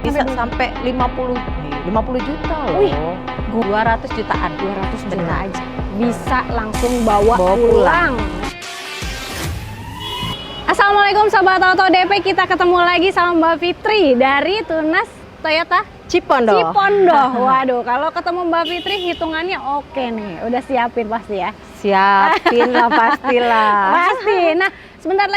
bisa sampai 50 juta loh. Wih, 200 jutaan. 200 juta Benar. aja. Bisa langsung bawa pulang. pulang. Assalamualaikum Sobat Auto DP, kita ketemu lagi sama Mbak Fitri dari Tunas Toyota Cipondo. Waduh, kalau ketemu Mbak Fitri hitungannya oke nih. Udah siapin pasti ya? Siapin lah pastilah. Pasti. Nah, sebentar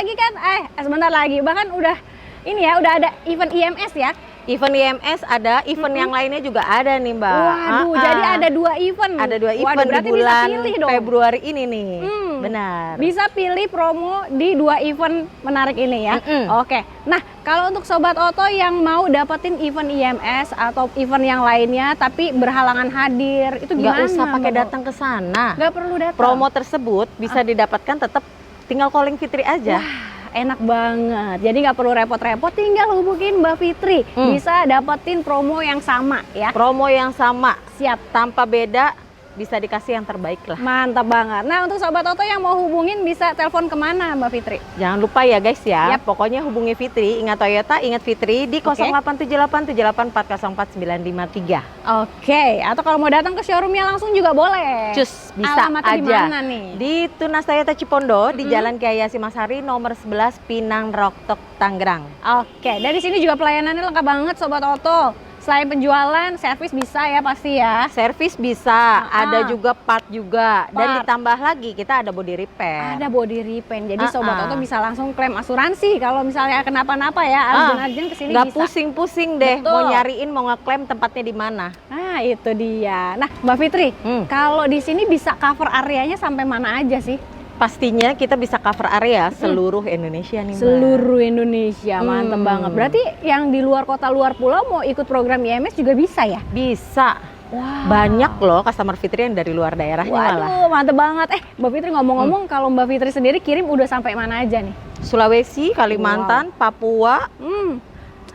lagi bahkan udah ini ya, udah ada event IMS ya. Event IMS ada, event yang lainnya juga ada nih Mbak. Waduh, jadi ada 2 event. Ada 2 event. Waduh, di berarti bulan bisa pilih dong. Februari ini nih. Benar. Bisa pilih promo di 2 event menarik ini ya. Oke. Nah, kalau untuk Sobat Auto yang mau dapetin event IMS atau event yang lainnya tapi berhalangan hadir, itu gimana? Nggak usah pakai datang ke sana. Nggak perlu datang. Promo tersebut bisa didapatkan tetap tinggal calling Fitri aja. Wah, enak banget. Jadi nggak perlu repot-repot, tinggal hubungin Mbak Fitri. Bisa dapetin promo yang sama ya. Promo yang sama. Siap. Tanpa beda, bisa dikasih yang terbaik lah. Mantap banget. Nah, untuk Sobat Auto yang mau hubungin bisa telepon kemana Mbak Fitri? Jangan lupa ya guys ya. Yap. Pokoknya hubungi Fitri, ingat Toyota, ingat Fitri di 087878404953. Oke, atau kalau mau datang ke showroomnya langsung juga boleh. Cus, bisa alamatnya aja. di mana nih? Di Tunas Toyota Cipondo, di Jalan Kiai Hasyim Asharie nomor 11 Pinang Roktok, Tangerang. Oke, dari sini juga pelayanannya lengkap banget Sobat Auto. Selain penjualan, servis bisa ya pasti ya. Servis bisa, ada juga part juga. Dan Part. ditambah lagi kita ada body repair. Ada body repaint, jadi Sobat Auto bisa langsung klaim asuransi kalau misalnya kenapa-napa ya. Arjen kesini nggak bisa. pusing-pusing deh. Betul. Mau nyariin, mau ngeklaim tempatnya di mana. Nah, itu dia. Nah, Mbak Fitri, kalau di sini bisa cover areanya sampai mana aja sih? Pastinya kita bisa cover area seluruh Indonesia nih Mbak. Seluruh Indonesia, mantep banget. Berarti yang di luar kota, luar pulau mau ikut program IMS juga bisa ya? Bisa. Wow. Banyak loh customer Fitri yang dari luar daerahnya malah. Waduh, mantep banget. Mbak Fitri ngomong-ngomong, kalau Mbak Fitri sendiri kirim udah sampai mana aja nih? Sulawesi, Kalimantan, Papua.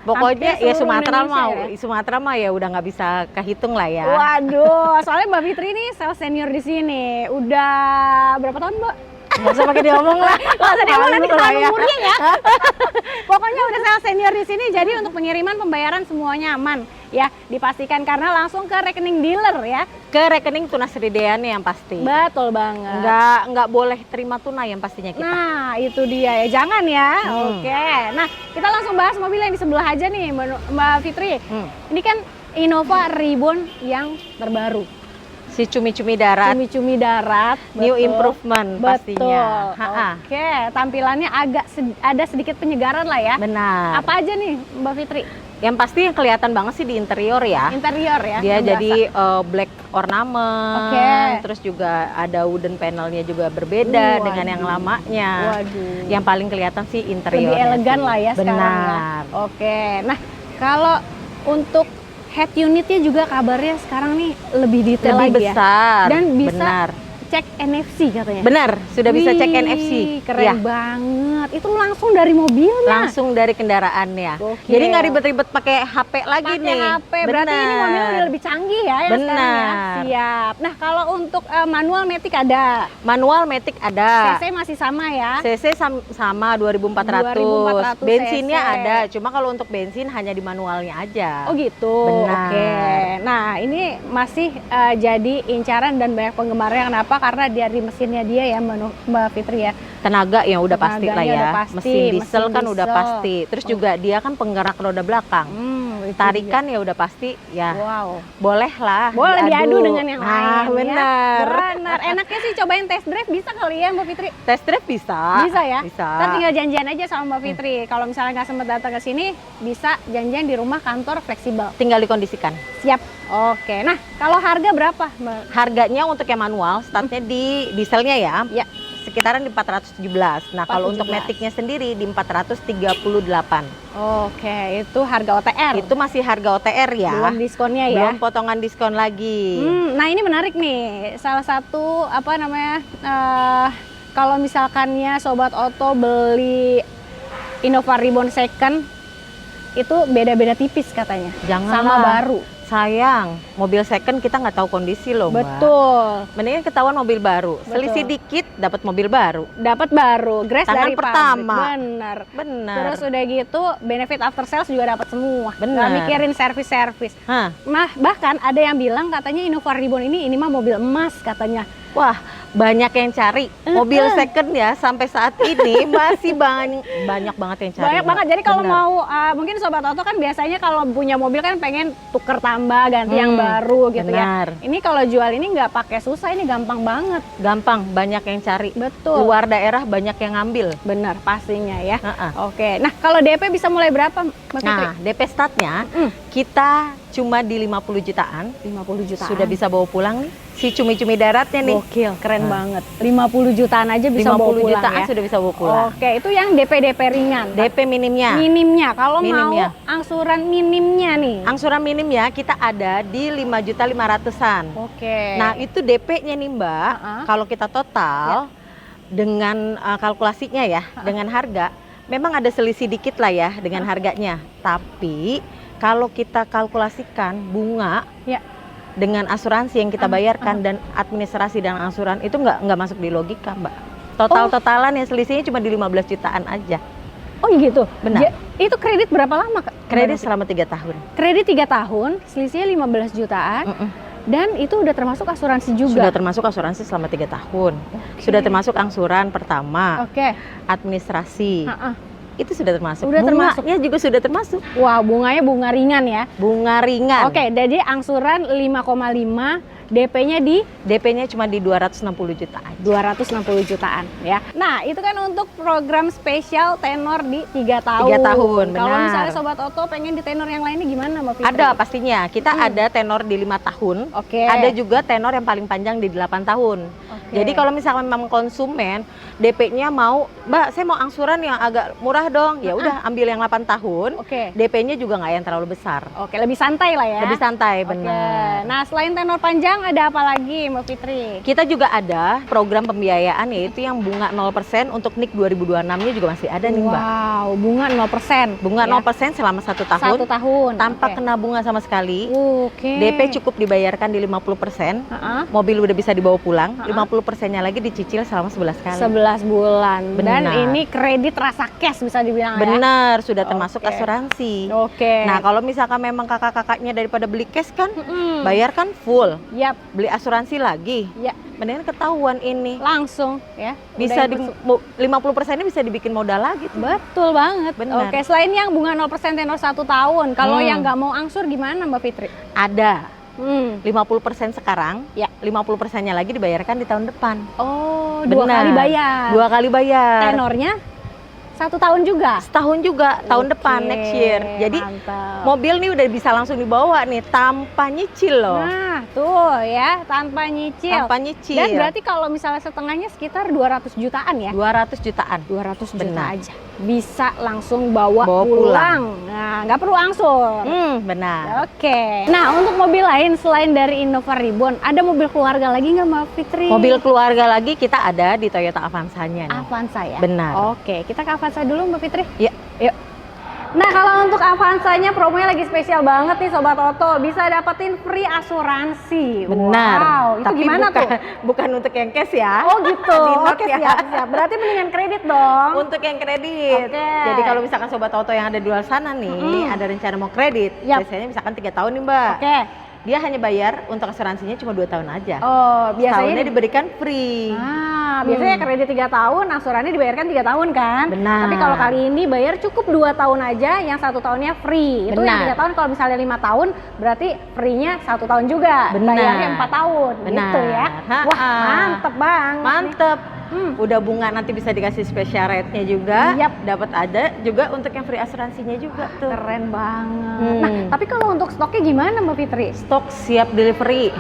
Pokoknya Hampir ya seluruh Sumatera mah ya udah nggak bisa kehitung lah ya. Waduh, soalnya Mbak Fitri ini sales senior di sini. Udah berapa tahun, Mbak? Nggak usah pakai diomong lah. Nggak usah diomong, nanti Malu lah ketahuan umurnya ya. Pokoknya udah sales senior di sini, jadi untuk pengiriman pembayaran semuanya aman ya, dipastikan karena langsung ke rekening dealer ya. Ke rekening Tunas Ridean yang pasti. Betul banget. Nggak boleh terima tunai yang pastinya kita. Nah, itu dia ya, jangan ya. Oke. Nah, kita langsung bahas mobil yang di sebelah aja nih, Mbak Fitri. Ini kan Innova Reborn yang terbaru. Si cumi-cumi darat. Cumi-cumi darat. New improvement pastinya. Oke, tampilannya ada sedikit penyegaran lah ya. Benar. Apa aja nih Mbak Fitri? Yang pasti yang kelihatan banget sih di interior ya. Interior ya. Dia jadi black ornament. Terus juga ada wooden panelnya juga berbeda dengan yang lamanya. Waduh. Yang paling kelihatan sih interior. Lebih elegan lah ya sekarang. Benar. Ya. Oke. Nah, kalau untuk head unitnya juga kabarnya sekarang nih lebih detail lebih lagi besar. ya. Dan bisa benar. cek NFC katanya. Benar, sudah bisa cek Wih, NFC. Keren Ya. banget. Itu langsung dari mobilnya. Langsung dari kendaraannya. Gokil. Jadi nggak ribet-ribet pakai HP lagi Pakai nih. HP, berarti ini mobilnya udah lebih canggih ya yang sekarang ya. Siap. Nah, kalau untuk manual matic ada. Manual matic ada. CC masih sama ya. CC sama 2400. 2400 Bensinnya cc. ada, cuma kalau untuk bensin hanya di manualnya aja. Oh gitu. Benar. Oke. Nah, ini masih jadi incaran dan banyak penggemarnya. Kenapa? Karena dari mesinnya dia ya, Mbak Fitri ya. Tenaga yang udah pasti lah Tenaganya ya. udah pasti, Mesin diesel mesin kan udah diesel. pasti. Terus juga dia kan penggerak roda belakang. Itu Tarikan ya udah pasti ya. Wow. Boleh lah. Boleh diadu dengan yang lain. Benar. Ya. Benar. Enaknya sih cobain test drive bisa kali ya Mbak Fitri. Test drive bisa. Bisa ya? Bisa. Ntar tinggal janjian aja sama Mbak Fitri. Kalau misalnya nggak sempat datang ke sini, bisa janjian di rumah kantor fleksibel. Tinggal dikondisikan. Siap. Oke. Nah, kalau harga berapa, Mbak? Harganya untuk yang manual, startnya di dieselnya ya. Ya. Sekitaran di 417. Nah, kalau untuk 417. maticnya sendiri di 438. Oke, itu harga OTR. Itu masih harga OTR ya. Belum diskonnya ya. Belum potongan diskon lagi. Nah, ini menarik nih. Salah satu apa namanya? Kalau misalkannya Sobat Auto beli Innova Reborn Second itu beda-beda tipis katanya. Janganlah. Sama baru. Sayang, mobil second kita nggak tahu kondisi loh, Mbak. Betul. Mendingan ketahuan mobil baru. Betul. Selisih dikit dapat mobil baru. Dapat baru, grace Tangan dari pertama. pabrik. Bener. Benar. Terus udah gitu, benefit after sales juga dapat semua. Bener. Nggak mikirin servis-servis. Hah. Nah, bahkan ada yang bilang katanya Innova Reborn ini mah mobil emas katanya. Wah, banyak yang cari mobil second ya sampai saat ini masih banyak banget yang cari. Banyak Mbak. banget. Jadi kalau Bener. mau mungkin Sobat Oto kan biasanya kalau punya mobil kan pengen tuker tambah, ganti yang baru gitu benar. ya. Ini kalau jual ini nggak pakai susah, ini gampang banget. Gampang, banyak yang cari. Betul. Luar daerah banyak yang ngambil. Bener, pastinya ya. Uh-uh. Oke. Nah, kalau DP bisa mulai berapa, Mbak Fitri? Nah, DP startnya kita cuma di 50 jutaan. 50 jutaan. Sudah bisa bawa pulang nih. Si cumi-cumi daratnya nih. Gokil, keren banget. 50 jutaan aja bisa 50 bawa pulang jutaan ya. sudah bisa bawa pulang. Oke, itu yang DP ringan. DP minimnya. Minimnya, kalau Minimnya. mau angsuran minimnya nih. Angsuran minimnya kita ada di 5.500.000-an. Oke. Nah, itu DP-nya nih, Mbak. Kalau kita total dengan kalkulasinya ya, dengan harga, memang ada selisih dikit lah ya dengan harganya. Tapi kalau kita kalkulasikan bunga dengan asuransi yang kita bayarkan dan administrasi dan angsuran itu nggak masuk di logika, Mbak. Total-totalan yang selisihnya cuma di 15 jutaan aja. Oh gitu? Benar. Itu kredit berapa lama, Kak? Kredit selama 3 tahun. Kredit 3 tahun, selisihnya 15 jutaan. Dan itu udah termasuk asuransi juga? Sudah termasuk asuransi selama 3 tahun. Sudah termasuk angsuran pertama, administrasi. Itu sudah termasuk. Udah termasuk. Bunganya juga sudah termasuk. Wah, bunganya bunga ringan ya? Bunga ringan. Oke, jadi angsuran 5,5, DP-nya DP-nya cuma di 260 juta aja. 260 jutaan ya. Nah, itu kan untuk program spesial tenor di 3 tahun. 3 tahun, Kalau benar. misalnya Sobat Oto pengen di tenor yang lainnya gimana, Mbak Fitri? Ada pastinya. Kita ada tenor di 5 tahun. Oke. Ada juga tenor yang paling panjang di 8 tahun. Jadi kalau misalkan memang konsumen DP-nya mau, Mbak, saya mau angsuran yang agak murah dong. Ya udah, ambil yang 8 tahun. Oke. DP-nya juga nggak yang terlalu besar. Oke, lebih santai lah ya. Lebih santai, Oke. benar. Nah, selain tenor panjang ada apa lagi, Mbak Fitri? Kita juga ada program pembiayaan yaitu yang bunga 0% untuk NIK 2026-nya juga masih ada nih, Mbak. Wow, bunga 0%. Bunga ya? 0% selama 1 tahun. 1 tahun. Tanpa Oke. kena bunga sama sekali. Oke. DP cukup dibayarkan di 50%. Mobil udah bisa dibawa pulang. 50%-nya lagi dicicil selama 11 kali. 11 bulan. Dan Benar. ini kredit rasa cash bisa dibilang ya. Benar, sudah termasuk Oke. asuransi. Oke. Nah, kalau misalkan memang kakak-kakaknya daripada beli cash kan, bayar kan full. Yap. Beli asuransi lagi. Ya, Mendingan ketahuan ini. langsung ya. Bisa Udah di ikut 50%-nya bisa dibikin modal lagi tuh. Betul banget. Benar. Oke, selain yang bunga 0% tenor 1 tahun, kalau yang nggak mau angsur gimana, Mbak Fitri? Ada. 50% sekarang, Ya. 50%-nya lagi dibayarkan di tahun depan. Oh, 2 Benar. kali bayar. 2 kali bayar. Tenornya 1 tahun juga. Setahun juga, tahun depan, Oke, next year. Jadi mantap. mobil nih udah bisa langsung dibawa nih tanpa nyicil loh. Nah, tuh ya, tanpa nyicil. Tanpa nyicil. Dan berarti kalau misalnya setengahnya sekitar 200 jutaan ya? 200 jutaan. 200 juta Benar. aja. Bisa langsung bawa Bawa pulang. pulang. Nah, nggak perlu angsur. Benar. Oke. Nah, untuk mobil lain selain dari Innova Reborn, ada mobil keluarga lagi nggak, Mbak Fitri? Mobil keluarga lagi kita ada di Toyota Avanza-nya nih. Avanza ya? Benar. Oke, kita ke Avanza dulu, Mbak Fitri. Ya. Yuk. Nah, kalau untuk Avanza-nya promonya lagi spesial banget nih Sobat Oto. Bisa dapetin free asuransi. Benar. Wow, itu Tapi gimana bukan, tuh? bukan untuk yang cash ya. Oh gitu. Di note Oke, ya. siap. Berarti mendingan kredit dong. Untuk yang kredit. Oke. Jadi kalau misalkan Sobat Auto yang ada di luar sana nih, ada rencana mau kredit, Yap. biasanya misalkan 3 tahun nih, Mbak. Oke. Dia hanya bayar untuk asuransinya cuma 2 tahun aja. Oh, biasanya Tahunnya diberikan free. biasanya kredit 3 tahun, angsurannya dibayarkan 3 tahun kan? Benar. Tapi kalau kali ini bayar cukup 2 tahun aja, yang 1 tahunnya free. Itu yang Benar. 3 tahun, kalau misalnya 5 tahun, berarti free-nya 1 tahun juga. Benar. Bayarnya 4 tahun, Benar. gitu ya. Wah, mantep banget. Mantep. Udah bunga nanti bisa dikasih special rate-nya juga. Yap. Dapat ada juga untuk yang free asuransinya juga tuh. Keren banget. Nah, tapi kalau untuk stoknya gimana, Mbak Fitri? Stok siap delivery.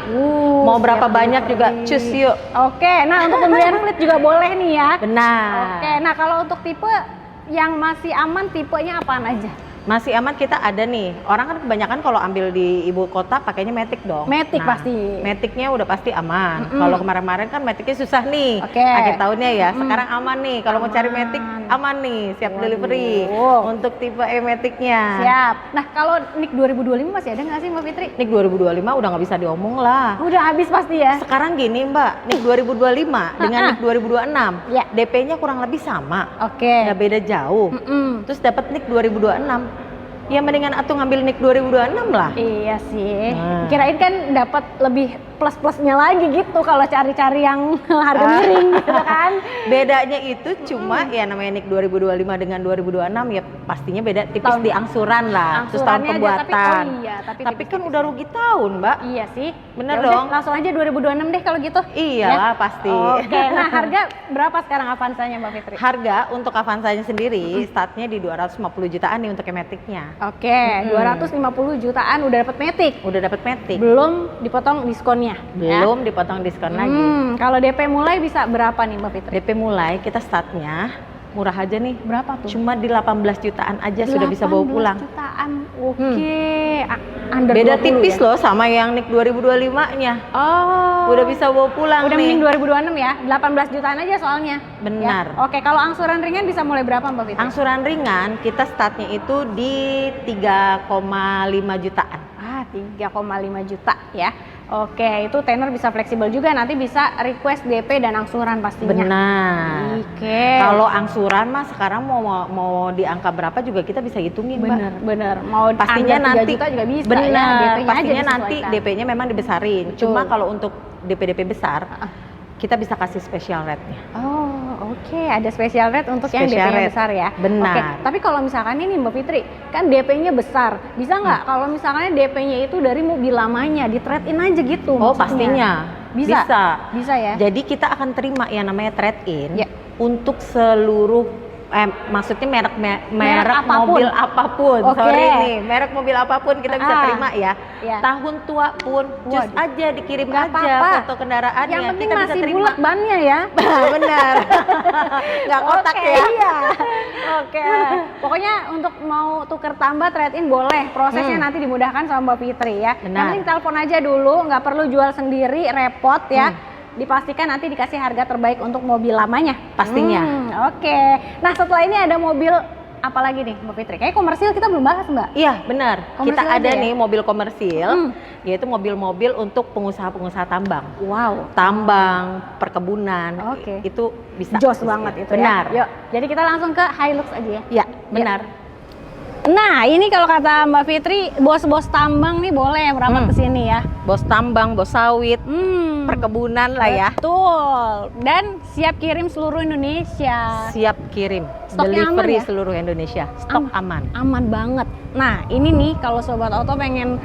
Mau berapa siap banyak juga delivery. cus yuk. Oke, nah untuk pembelian fleet juga boleh nih ya. Benar. Oke, nah kalau untuk tipe yang masih aman, tipenya apaan aja? Masih aman, kita ada nih. Orang kan kebanyakan kalau ambil di ibu kota pakainya Matic dong. Matic Nah, pasti. Maticnya udah pasti aman. Kalau kemarin-kemarin kan Maticnya susah nih. Oke. Akhir tahunnya ya. Sekarang aman nih. Kalau mau cari Matic aman nih, siap delivery untuk tipe E Maticnya. Siap. Nah, kalau NIK 2025 masih ada nggak sih Mbak Fitri? NIK 2025 udah nggak bisa diomong lah. Udah habis pasti ya. Sekarang gini Mbak, NIK 2025 dengan NIK 2026, Ya. DP-nya kurang lebih sama. Oke. Nggak beda jauh. Terus dapat NIK 2026, ya mendingan atuh ngambil NIK 2026 lah. Iya sih. Nah. Kirain kan dapat lebih plus-plusnya lagi gitu kalau cari-cari yang harga miring gitu kan. Bedanya itu cuma ya namanya NIK 2025 dengan 2026 ya pastinya beda tipis Tahun- di angsuran lah, terus tahun Angsurannya aja, pembuatan. tapi Tapi kan udah rugi tahun, Mbak. Iya sih. Bener Ya udah, dong. langsung aja 2026 deh kalau gitu. Iyalah pasti. Oke, nah harga berapa sekarang Avanza-nya Mbak Fitri? Harga untuk Avanza-nya sendiri startnya di 250 jutaan nih untuk Matic-nya. Oke, 250 jutaan udah dapat Matic. Udah dapat Matic. Belum dipotong diskonnya. ya? Belum dipotong diskon lagi. Kalau DP mulai bisa berapa nih Mbak Fitri? DP mulai kita startnya murah aja nih. Berapa tuh? Cuma di 18 jutaan aja sudah bisa bawa 18 pulang. jutaan. Oke. Under Beda 20 tipis ya? loh sama yang NIK 2025-nya. Oh. Udah bisa bawa pulang Udah nih. mending 2026 ya. 18 jutaan aja soalnya. Benar. Ya. Oke, kalau angsuran ringan bisa mulai berapa Mbak Fitri? Angsuran ringan kita startnya itu di 3,5 jutaan. 3,5 juta ya. Oke, itu tenor bisa fleksibel juga, nanti bisa request DP dan angsuran pastinya. Benar. Oke. Kalau angsuran mah sekarang mau di angka berapa juga kita bisa hitungin, Mbak. Bener. Mau Pastinya under 3 nanti juta juga bisa benar, ya. DP-nya aja pastinya nanti disesuaikan. DP-nya memang dibesarin. Betul. Cuma kalau untuk DP besar kita bisa kasih special rate-nya. Oh, oke. Ada special rate untuk yang Special DP-nya rate. besar ya. Benar. Oke. Tapi kalau misalkan ini Mbak Fitri, kan DP-nya besar, bisa nggak kalau misalkan DP-nya itu dari mobil lamanya, di trade-in aja gitu? Oh, maksudnya? pastinya. Bisa. Bisa ya. Jadi kita akan terima yang namanya trade-in Ya. untuk seluruh maksudnya merek apapun. mobil apapun. Oke. Sorry nih, merek mobil apapun kita bisa terima ya. Ya. Tahun tua pun just Waduh. aja dikirim Nggak aja apa-apa. foto kendaraannya. Yang penting kita bisa masih terima. bulat bannya ya. Benar. Nggak kotak Oke, ya. Iya. Oke. Pokoknya untuk mau tuker tambah trade-in boleh. Prosesnya nanti dimudahkan sama Mbak Fitri ya. Yang Benar. penting telepon aja dulu, nggak perlu jual sendiri, repot ya. Dipastikan nanti dikasih harga terbaik untuk mobil lamanya. Pastinya. Oke. Nah, setelah ini ada mobil apa lagi nih Mbak Fitri? Kayak komersil kita belum bahas Mbak. Iya, benar. Komersil Kita ada aja ya? nih mobil komersil, yaitu mobil-mobil untuk pengusaha-pengusaha tambang. Wow. Tambang, perkebunan, Oke. itu bisa. Jos banget itu Benar. ya. Yuk, jadi kita langsung ke Hilux aja ya. Ya, benar. Nah, ini kalau kata Mbak Fitri, bos-bos tambang nih boleh merapat ke sini ya. Bos tambang, bos sawit, perkebunan lah ya. Betul. Dan siap kirim seluruh Indonesia. Siap kirim, Stoknya aman delivery ya? seluruh Indonesia. Stok aman. Aman banget. Nah, ini nih kalau Sobat Oto pengen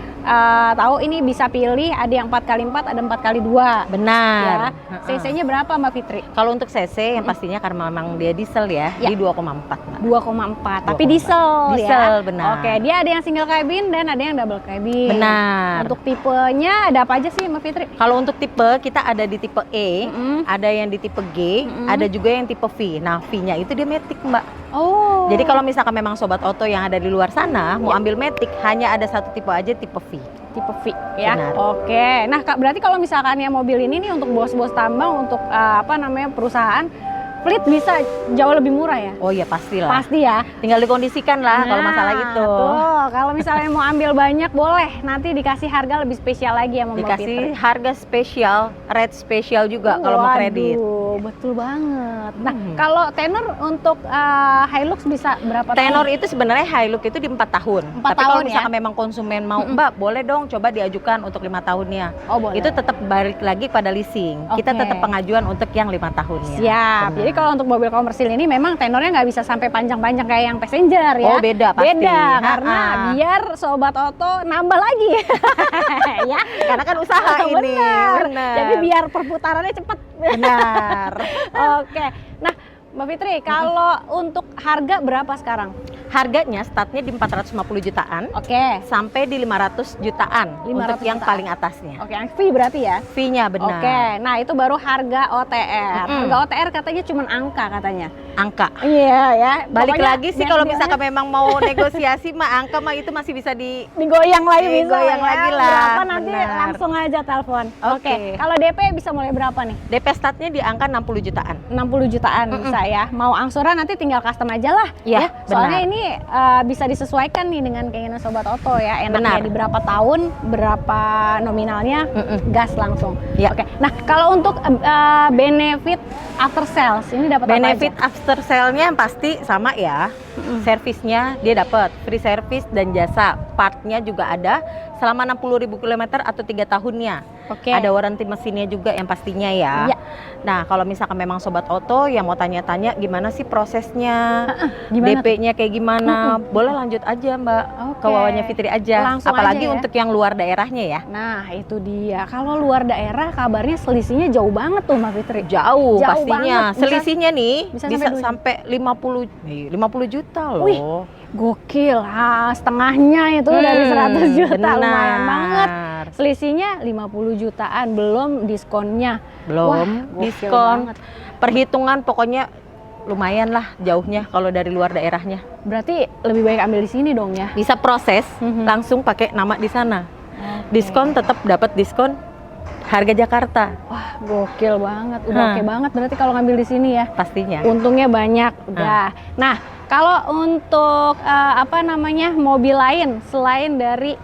tahu ini bisa pilih ada yang 4x4, ada 4x2. Benar. Ya. CC-nya berapa Mbak Fitri? Kalau untuk CC yang pastinya karena memang dia diesel ya, Ya. di 2,4. Mbak. 2,4. Tapi 2,4. diesel ya. Diesel, benar. Oke, dia ada yang single cabin dan ada yang double cabin. Benar. Untuk tipenya ada apa aja sih Mbak Fitri? Kalau untuk tipe kita ada di tipe E, ada yang di tipe G, ada juga yang tipe V. Nah, V-nya itu dia Matic, Mbak. Oh. Jadi kalau misalkan memang sobat oto yang ada di luar sana mau ambil Matic, hanya ada satu tipe aja, tipe V. tipe V ya. Benar. Oke. Nah, Kak, berarti kalau misalkan ya mobil ini nih untuk bos-bos tambang untuk perusahaan fleet bisa jauh lebih murah ya? Oh iya pastilah. Pasti ya. Tinggal dikondisikan lah kalau masalah itu. Tuh, kalau misalnya mau ambil banyak boleh, nanti dikasih harga lebih spesial lagi ya Mbak Fitri. Dikasih harga spesial, rate spesial juga kalau mau kredit. Waduh, betul banget. Nah, kalau tenor untuk Hilux bisa berapa Tenor tahun? itu sebenarnya Hilux itu di 4 tahun. 4 Tapi kalau tahun misalkan ya? memang konsumen mau, Mbak boleh dong coba diajukan untuk 5 tahunnya. Oh, boleh. Itu tetap balik lagi pada leasing. Kita Oke. tetap pengajuan untuk yang 5 tahunnya. Siap. Benar. Jadi kalau untuk mobil komersil ini memang tenornya nggak bisa sampai panjang-panjang kayak yang passenger ya. Oh, beda pasti. Beda karena Ha-ha. biar sobat oto nambah lagi. Ya. Karena kan usaha ini. Benar. Benar. Jadi biar perputarannya cepet. Benar. Oke. Nah, Mbak Fitri, kalau untuk harga berapa sekarang? Harganya startnya di 450 jutaan Oke. sampai di 500 jutaan 500 untuk yang jutaan. paling atasnya. Oke, yang fee berarti ya? Fee-nya benar. Oke, nah itu baru harga OTR. Mm-mm. Harga OTR katanya cuma angka katanya. Angka. Iya ya. Balik Pokoknya lagi sih kalau dia- misalkan memang mau negosiasi mah angka mah itu masih bisa digoyang lagi bisa Digoyang ya. lagi lah, Berapa nanti benar. langsung aja telepon. Oke. Oke. Kalau DP bisa mulai berapa nih? DP startnya di angka 60 jutaan. 60 jutaan bisa ya. Mau angsuran nanti tinggal custom aja lah. Iya, Soalnya benar. ini bisa disesuaikan nih dengan keinginan Sobat Oto ya. Enaknya Benar. di berapa tahun, berapa nominalnya, gas langsung. Iya. Oke. Nah, kalau untuk benefit after sales ini dapat apa Benefit aja? after sale-nya yang pasti sama ya. Servisnya dia dapat free service dan jasa. Partnya juga ada selama 60.000 km atau 3 tahunnya. Oke. Ada warranty mesinnya juga yang pastinya ya. Iya. Nah, kalau misalkan memang Sobat Oto yang mau tanya-tanya gimana sih prosesnya, Gimana tuh? DP-nya kayak gimana, boleh lanjut aja Mbak ke Oke. Wawannya Fitri aja. Langsung Apalagi aja ya. untuk yang luar daerahnya ya. Nah, itu dia. Kalau luar daerah kabarnya selisihnya jauh banget tuh Mbak Fitri. Jauh Jauh pastinya. banget. Selisihnya nih bisa bisa sampai sampai 50 juta loh. Wih, gokil. Setengahnya itu dari 100 juta. benar. Lumayan banget. Selisihnya 50 jutaan, belum diskonnya. Belum Wah, gokil diskon. banget. Perhitungan pokoknya lumayan lah jauhnya kalau dari luar daerahnya. Berarti lebih baik ambil di sini dong ya. Bisa proses Mhm. langsung pakai nama di sana. Oke. Diskon tetap dapat diskon harga Jakarta Wah, gokil banget. Udah Hah. oke banget berarti kalau ngambil di sini ya. pastinya. Untungnya banyak udah. Nah, kalau untuk mobil lain selain dari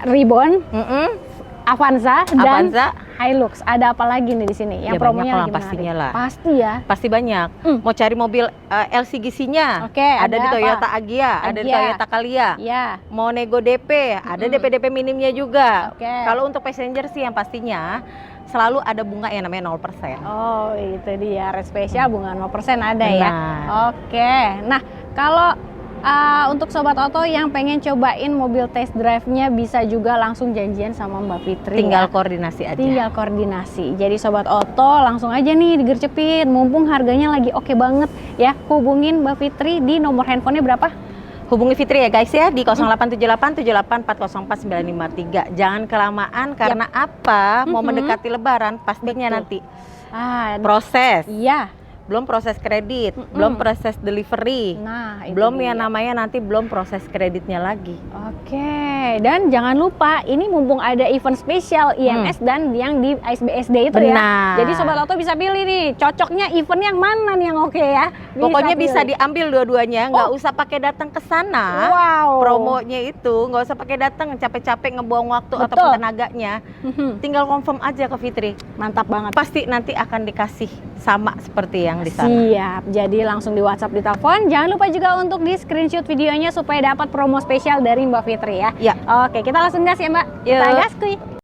Ribbon, Avanza, dan Avanza Hilux, ada apa lagi nih di sini? Yang Ya, promonya banyak lah, lagi pastinya menarik? lah. Pasti ya. pasti banyak. Mau cari mobil LCGC-nya, Oke, ada ada di apa? Toyota Agya, ada di Agya. Toyota Calya. Ya. Mau nego DP, ada DP minimnya juga. Oke. Kalau untuk passenger sih yang pastinya selalu ada bunga yang namanya 0%. Oh, itu dia. Rate spesial bunga 0% ada ya. Benar. Oke. Nah, kalau untuk Sobat Oto yang pengen cobain mobil test drive-nya bisa juga langsung janjian sama Mbak Fitri. Tinggal ya. koordinasi aja. Tinggal koordinasi. Jadi Sobat Oto langsung aja nih digercepin. Mumpung harganya lagi oke banget ya. Hubungin Mbak Fitri di nomor handphonenya berapa? Hubungi Fitri ya guys ya di 0878 78 404 953. Jangan kelamaan karena apa? Mau mendekati Lebaran pastinya Betul. nanti Ah, proses. iya. Belum proses kredit, belum proses delivery. Nah, itu Belum dia. yang namanya nanti belum proses kreditnya lagi. Oke, dan jangan lupa ini mumpung ada event spesial IMS dan yang di ISBSD itu ya. Benar. Jadi Sobat Oto bisa pilih nih, cocoknya event yang mana nih yang oke ya. Pokoknya bisa pilih. diambil dua-duanya, nggak usah pakai datang ke sana. Wow. Promonya itu nggak usah pakai datang, capek-capek ngebuang waktu Betul. ataupun tenaganya. Mhm. Tinggal confirm aja ke Fitri. Mantap banget. Pasti nanti akan dikasih sama seperti yang di sana. Siap, jadi langsung di WhatsApp, di telepon. Jangan lupa juga untuk di screenshot videonya supaya dapat promo spesial dari Mbak Fitri ya. Ya. Oke, kita langsung gas ya Mbak. Yuk. Kita gas kuy.